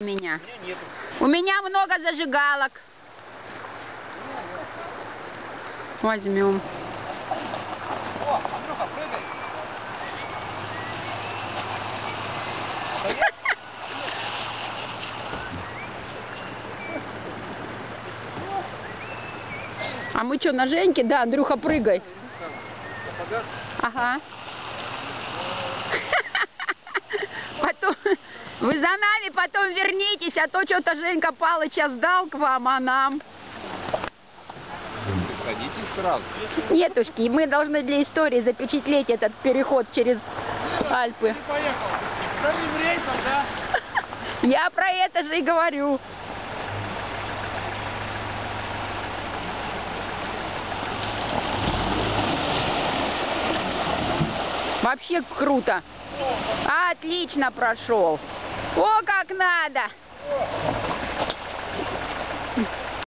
У меня. У меня много зажигалок. Возьмем. О, Андрюха, прыгай. А мы что, на Женьке? Да, Андрюха, прыгай. Ага. Потом вы за нами потом вернитесь, а то что-то Женька Палыча сдал к вам, а нам. Садитесь сразу. Нетушки, мы должны для истории запечатлеть этот переход через Альпы. Ты поехал. Вторым рейсом, да? Я про это же и говорю. Вообще круто. Отлично прошел. О, как надо.